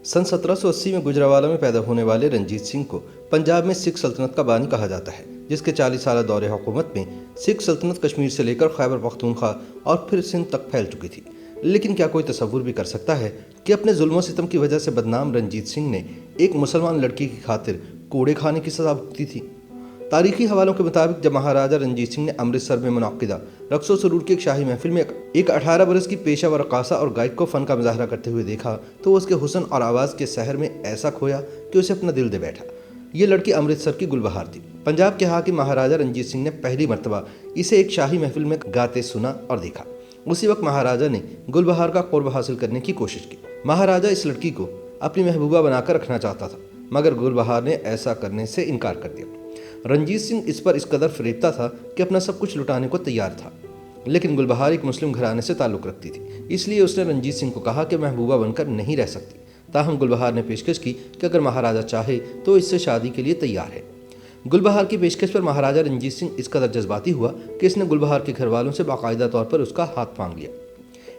सन 1780 में गुजरावाला में पैदा होने वाले रंजीत सिंह को पंजाब में सिख सल्तनत का बानी कहा जाता है, जिसके 40 साल दौरे हुकूमत में सिख सल्तनत कश्मीर से लेकर खैबर पख्तूनख्वा और फिर सिंध तक फैल चुकी थी। लेकिन क्या कोई तसव्वुर भी कर सकता है कि अपने जुल्म सितम की वजह से बदनाम रंजीत सिंह ने एक मुसलमान लड़की की खातिर कोड़े खाने की सजा भुगती थी। तारीखी हवालों के मुताबिक जब महाराजा रंजीत सिंह ने अमृतसर में मुनक्किदा रक्सो सरूर की एक शाही महफिल में एक 18 बरस की पेशेवर रक़ासा और गायक को फ़न का मुजाहरा करते हुए देखा तो वो उसके हुस्न और आवाज़ के सहर में ऐसा खोया कि उसे अपना दिल दे बैठा। ये लड़की अमृतसर की गुलबहार थी। पंजाब के हाकिम महाराजा रंजीत सिंह ने पहली मरतबा इसे एक शाही महफिल में गाते सुना और देखा। उसी वक्त महाराजा ने गुलबहार का क़ुर्ब हासिल करने की कोशिश की। महाराजा इस लड़की को अपनी महबूबा बनाकर रखना चाहता था, मगर गुलबहार ने ऐसा करने से इनकार कर दिया। रंजीत सिंह इस पर इस कदर फरेबता था कि अपना सब कुछ लुटाने को तैयार था, लेकिन गुलबहार एक मुस्लिम घराने से ताल्लुक़ रखती थी, इसलिए उसने रंजीत सिंह को कहा कि महबूबा बनकर नहीं रह सकती। ताहम गुलबहार ने पेशकश की कि अगर महाराजा चाहे तो इससे शादी के लिए तैयार है। गुलबहार की पेशकश पर महाराजा रंजीत सिंह इस कदर जज्बाती हुआ कि इसने गुलबहार के घर वालों से बाकायदा तौर पर उसका हाथ मांग लिया।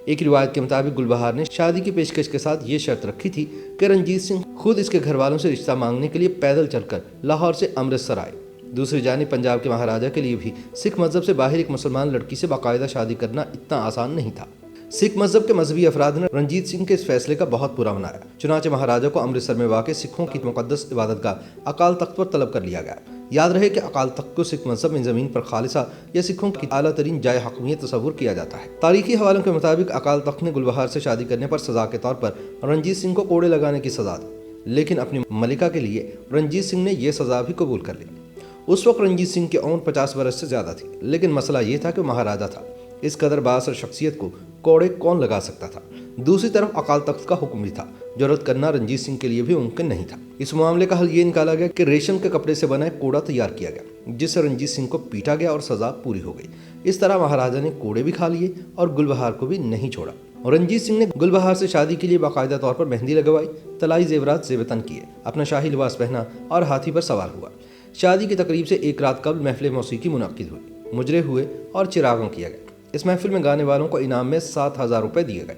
एक रिवायत के मुताबिक गुलबहार ने शादी की पेशकश के साथ ये शर्त रखी थी कि रंजीत सिंह खुद इसके घर वालों से रिश्ता मांगने के लिए पैदल चलकर लाहौर से अमृतसर आए। दूसरी जानिब पंजाब के महाराजा के लिए भी सिख मजहब से बाहर एक मुसलमान लड़की से बाकायदा शादी करना इतना आसान नहीं था। सिख मजहब के मजहबी अफराद ने रंजीत सिंह के इस फैसले का बहुत बुरा मनाया। चुनांचे महाराजा को अमृतसर में वाक़ सिखों की मुक़द्दस इबादतगाह अकाल तख्त पर तलब कर लिया गया। याद रहे कि अकाल तख्त को सिख मजहब में ज़मीन पर खालिसा या सिखों की आला तरीन जाय हक़मियत तस्वुर किया जाता है। तारीखी हवालों के मुताबिक अकाल तख्त ने गुलबहार से शादी करने पर सज़ा के तौर पर रंजीत सिंह को कोड़े लगाने की सज़ा दी, लेकिन अपनी मलिका के लिए रंजीत सिंह ने यह सज़ा भी कबूल कर ली। उस वक्त रंजीत सिंह की उम्र 50 बरस से ज़्यादा थी, लेकिन मसला ये था कि महाराजा था। इस कदर बासर शख्सियत को कोड़े कौन लगा सकता था। दूसरी तरफ अकाल तख्त का हुक्म भी था, जो रद्द करना रंजीत सिंह के लिए भी मुमकिन नहीं था। इस मामले का हल ये निकाला गया कि रेशम के कपड़े से बना एक कोड़ा तैयार किया गया, जिससे रंजीत सिंह को पीटा गया और सज़ा पूरी हो गई। इस तरह महाराजा ने कोड़े भी खा लिए और गुलबहार को भी नहीं छोड़ा। रंजीत सिंह ने गुलबहार से शादी के लिए बाकायदा तौर पर मेहंदी लगवाई, तलाई जेवरात ज़ेबतन किए, अपना शाही लिबास पहना और हाथी पर सवार हुआ। शादी की तकरीब से एक रात कबल महफिल मौसीकी मुनक्किद हुई, मुजरे हुए और चिरागों किया गया। इस महफिल में गाने वालों को इनाम में 7,000 रुपये दिए गए।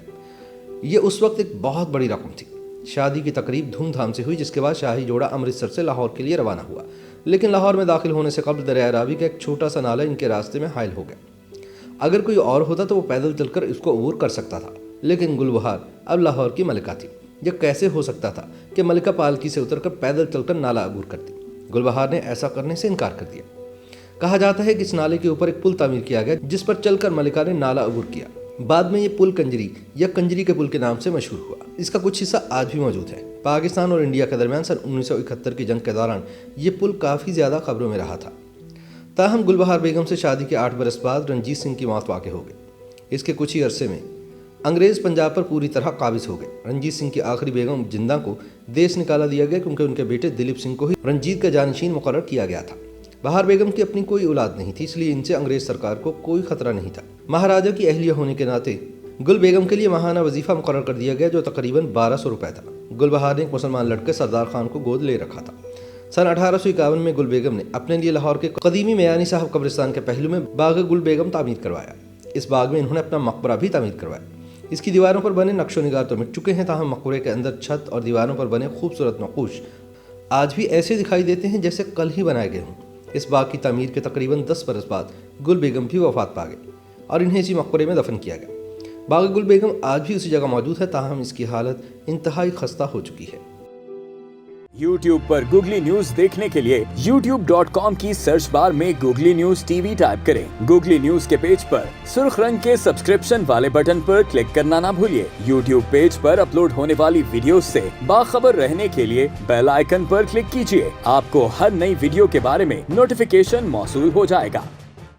ये उस वक्त एक बहुत बड़ी रकम थी। शादी की तकरीब धूमधाम से हुई, जिसके बाद शाही जोड़ा अमृतसर से लाहौर के लिए रवाना हुआ, लेकिन लाहौर में दाखिल होने से कबल दरिया रावी का एक छोटा सा नाला इनके रास्ते में हायल हो गया। अगर कोई और होता तो वो पैदल चलकर इसको अबूर कर सकता था, लेकिन गुलबहार अब लाहौर की मलिका थी। यह कैसे हो सकता था कि मलिका पालकी से उतरकर पैदल चलकर नाला अबूर करती। गुलबहार ने ऐसा करने से इनकार कर दिया। कहा जाता है कि इस नाले के ऊपर एक पुल तामीर किया गया, जिस पर चलकर मलिका ने नाला अबूर किया। बाद में ये पुल कंजरी या कंजरी के पुल के नाम से मशहूर हुआ। इसका कुछ हिस्सा आज भी मौजूद है। पाकिस्तान और इंडिया के दरमियान सन 1971 की जंग के दौरान ये पुल काफ़ी ज़्यादा खबरों में रहा था। ताहम गुलबहार बेगम से शादी के 8 बरस बाद रंजीत सिंह की मौत वाक़ हो गई। इसके कुछ ही अरसे में अंग्रेज़ पंजाब पर पूरी तरह काबिज हो गए। रंजीत सिंह की आखिरी बेगम जिंदा को देश निकाला दिया गया, क्योंकि उनके बेटे दिलीप सिंह को ही रंजीत का जानशीन मुकर्रर किया गया था। बहार बेगम की अपनी कोई औलाद नहीं थी, इसलिए इनसे अंग्रेज सरकार को कोई खतरा नहीं था। महाराजा की अहलिया होने के नाते गुल बेगम के लिए माहाना वजीफा मुकर्रर कर दिया गया, जो तकरीबन 1200 रुपये था। गुलबहार ने एक मुसलमान लड़के सरदार खान को गोद ले रखा था। सन 1851 में गुल बेगम ने अपने लिए लाहौर के कदीमी मियानी साहब कब्रिस्तान के पहलू में बाग गुल बेगम तामीर करवाया। इस बाग में इन्होंने अपना मकबरा भी तामीर करवाया। इसकी दीवारों पर बने नक्शो निगार तो मिट चुके हैं, ताहम मकबरे के अंदर छत और दीवारों पर बने खूबसूरत नक़ूश आज भी ऐसे दिखाई देते हैं जैसे कल ही बनाए गए हों। इस बाग की तामीर के तकरीबन 10 बरस बाद गुल बेगम भी वफात पा गई और इन्हें इसी मकबरे में दफन किया गया। बाग गुल बेगम आज भी उसी जगह मौजूद है, ताहम इसकी हालत इंतहाई खस्ता हो चुकी है। YouTube पर गूगली न्यूज देखने के लिए youtube.com की सर्च बार में गूगली न्यूज टीवी टाइप करें। गूगली न्यूज के पेज पर सुर्ख रंग के सब्सक्रिप्शन वाले बटन पर क्लिक करना ना भूलिए। YouTube पेज पर अपलोड होने वाली वीडियोस से बाखबर रहने के लिए बेल आइकन पर क्लिक कीजिए। आपको हर नई वीडियो के बारे में नोटिफिकेशन मौसूल हो जाएगा।